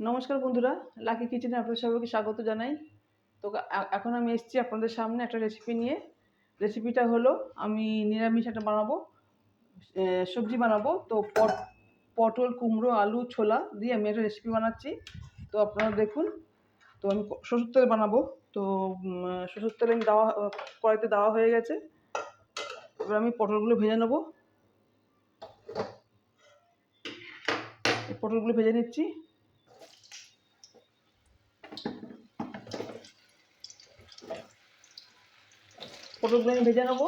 নমস্কার বন্ধুরা, লাকি কিচেনে আপনাদের সবাইকে স্বাগত জানাই। তো এখন আমি এসেছি আপনাদের সামনে একটা রেসিপি নিয়ে। রেসিপিটা হলো আমি নিরামিষ একটা বানাবো, সবজি বানাবো। তো পটল, কুমড়ো, আলু, ছোলা দিয়ে আমি একটা রেসিপি বানাচ্ছি। তো আপনারা দেখুন। তো আমি সরষের তেল বানাবো। তো সরষের তেল আমি কড়াইতে দেওয়া হয়ে গেছে। এবার আমি পটলগুলো ভেজে নেবো। পটলগুলো ভেজে নিচ্ছি। পটলগুলো আমি ভেজে নেবো।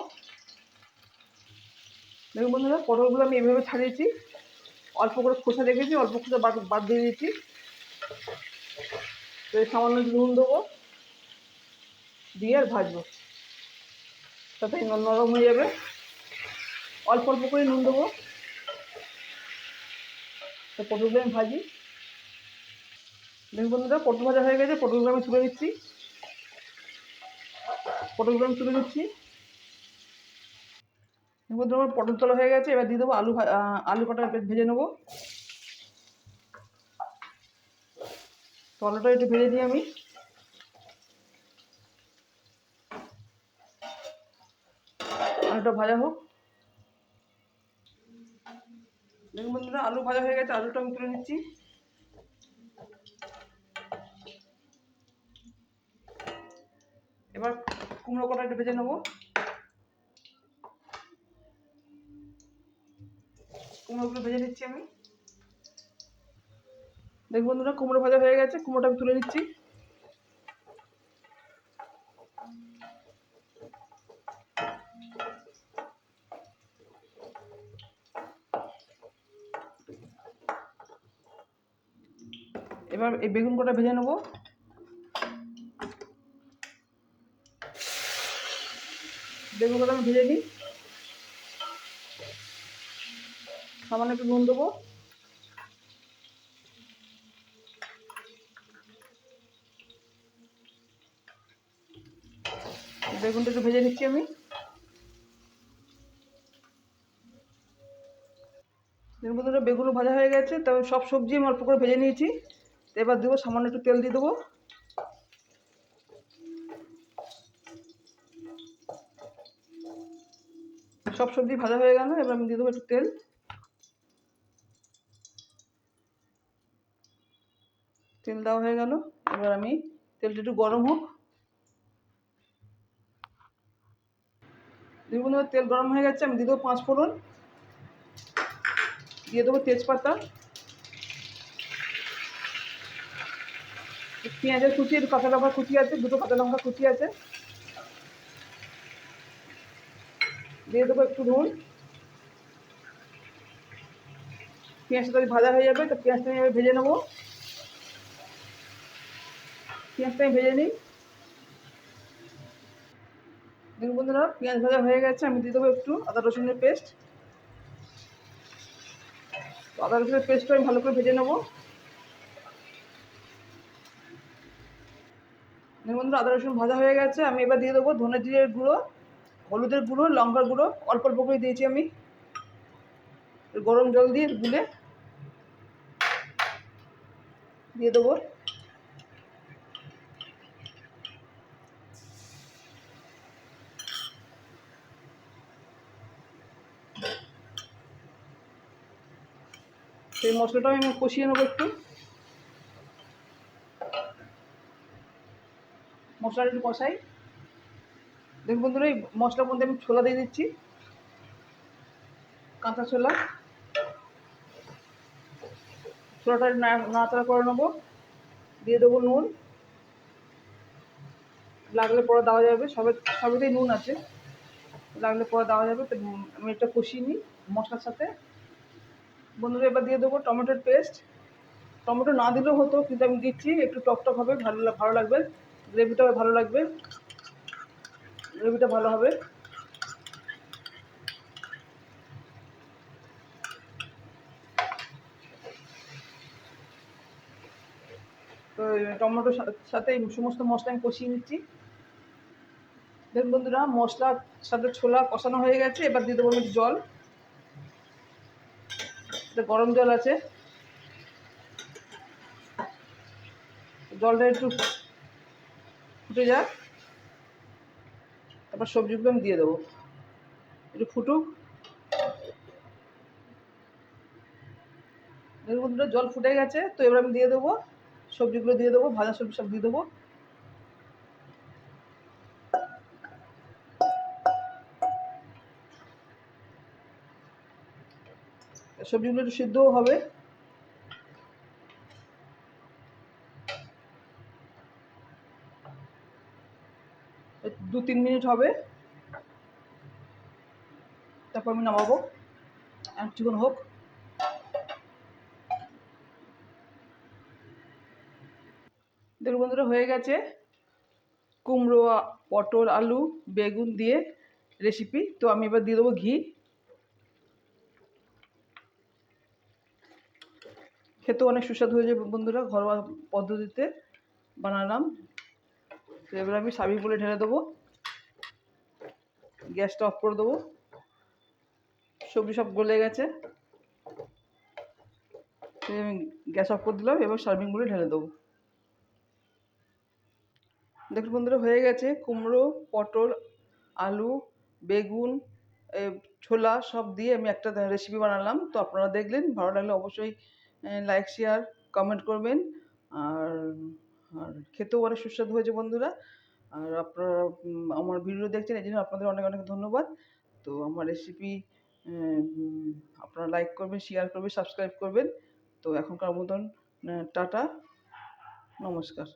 দেখুন বন্ধুরা, পটলগুলো আমি এভাবে ছাড়িয়েছি, অল্প করে খোসা রেখেছি, অল্প খোসা বাদ দিয়ে দিয়েছি। তো সামান্য নুন দেবো, দিয়ে আর ভাজবো, তাতে নরম হয়ে যাবে। অল্প অল্প করে নুন দেবো। তো পটলগুলো আমি ভাজি। দেখুন বন্ধুরা, পটল ভাজা হয়ে গেছে। পটলগুলো আমি তুলে দিচ্ছি। বন্ধুরা, আমার পটল তোলা হয়ে গেছে। এবার দিয়ে দেবো আলু কটা ভেজে নেবো। তো আলুটা একটু ভেজে দিই আমি। আলুটা ভাজা হোক। দেখুন বন্ধুরা, আলু ভাজা হয়ে গেছে। আলুটা আমি তুলে নিচ্ছি। এবার কুমড়ো কটা একটু ভেজে নেবো। কুমড়োগুলো ভেজে নিচ্ছি আমি। দেখুন বন্ধুরা, কুমড়ো ভাজা হয়ে গেছে। কুমড়োটা আমি তুলে নিচ্ছি। এবার এই বেগুন কটা ভেজে নেবো। বেগুন কটা আমি ভেজে নিই। সামান্য একটু নুন দেবো। বেগুনটা একটু ভেজে নিচ্ছি আমি। দেখুন বন্ধুরা, বেগুনও ভাজা হয়ে গেছে। তবে সব সবজি আমি অল্প করে ভেজে নিয়েছি। তো এবার দেবো, সামান্য একটু তেল দিয়ে দেবো। সব সবজি ভাজা হয়ে গেল। এবার আমি দিয়ে দেবো একটু তেল। তেল দেওয়া হয়ে গেল। এবার আমি তেলটা একটু গরম হোক। দেখুন বন্ধুরা, তেল গরম হয়ে গেছে। আমি দিয়ে দেবো 5 ফোড়ন, দিয়ে দেবো তেজপাতা, পেঁয়াজের কুচি, একটু কাঁচা লঙ্কা কুচি আছে, দুটো কাঁচা লঙ্কা কুচি আছে, দিয়ে দেবো একটু নুন। পেঁয়াজটা ভাজা হয়ে যাবে। তো পেঁয়াজটা আমি ভেজে নেবো। পেঁয়াজটা আমি ভেজে নিই। দেখুন বন্ধুরা, পেঁয়াজ ভাজা হয়ে গেছে। আমি দিয়ে দেবো একটু আদা রসুনের পেস্ট। আদা রসুনের পেস্টটা আমি ভালো করে ভেজে নেবো। দেখুন বন্ধুরা, আদা রসুন ভাজা হয়ে গেছে। আমি এবার দিয়ে দেবো ধনে জিরের গুঁড়ো, হলুদের গুঁড়ো, লঙ্কার গুঁড়ো অল্প অল্প করে দিয়েছি আমি। গরম জল দিয়ে গুলে দিয়ে দেবো। সেই মশলাটাও আমি কষিয়ে নেবো একটু। মশলাটা একটু কষাই। দেখুন বন্ধুরা, এই মশলার মধ্যে আমি ছোলা দিয়ে দিচ্ছি, কাঁচা ছোলা। ছোলাটা নাড়াচাড়া করে নেবো। দিয়ে দেবো নুন, লাগলে পরে দেওয়া যাবে। সবেতেই নুন আছে, লাগলে পরে দেওয়া যাবে। তো আমি এটা কষিয়ে নিই মশলার সাথে। বন্ধুরা, এবার দিয়ে দেবো টমেটোর পেস্ট। টমেটো না দিলেও হতো, কিন্তু আমি দিচ্ছি। একটু টক হবে, ভালো লাগবে। গ্রেভিটা ভালো লাগবে, গ্রেভিটা ভালো হবে। তো টমেটোর সাথে সমস্ত মশলা আমি কষিয়ে নিচ্ছি। দেখুন বন্ধুরা, মশলার সাথে ছোলা কষানো হয়ে গেছে। এবার দিয়ে দেবো আমি জল। এটা গরম জল আছে। জলটা একটু ফুটে যাক, তারপর সবজিগুলো আমি দিয়ে দেবো, একটু ফুটুক। দেখুন বন্ধুরা জল ফুটে গেছে, তো এবার আমি দিয়ে দেবো সবজিগুলো, দিয়ে দেবো ভাজা সবজি সব দিয়ে দেবো। সবজিগুলো একটু সিদ্ধও হবে, 2-3 মিনিট হবে, তারপর আমি নামাবো, আর কিছুক্ষণ হোক। দেখুন বন্ধুরা হয়ে গেছে কুমড়ো, পটল, আলু, বেগুন দিয়ে রেসিপি। তো আমি এবার দিয়ে দেবো ঘি। খেতেও অনেক সুস্বাদু হয়ে যাবে বন্ধুরা, ঘরোয়া পদ্ধতিতে বানালাম। তো এবার আমি সার্ভিং বলে ঢেলে দেবো, গ্যাসটা অফ করে দেবো। সবজি সব গলে গেছে, আমি গ্যাস অফ করে দিলাম, এবার সার্ভিং বলে ঢেলে দেবো। দেখুন বন্ধুরা হয়ে গেছে কুমড়ো, পটল, আলু, বেগুন, ছোলা সব দিয়ে আমি একটা রেসিপি বানালাম। তো আপনারা দেখলেন, ভালো লাগলে অবশ্যই লাইক, শেয়ার, কমেন্ট করবেন। আর আর খেতেও অনেক সুস্বাদু হয়েছে বন্ধুরা। আর আপনারা আমার ভিডিও দেখছেন, এই জন্য আপনাদের অনেক অনেক ধন্যবাদ। তো আমার রেসিপি আপনারা লাইক করবেন, শেয়ার করবেন, সাবস্ক্রাইব করবেন। তো এখনকার মতন টাটা, নমস্কার।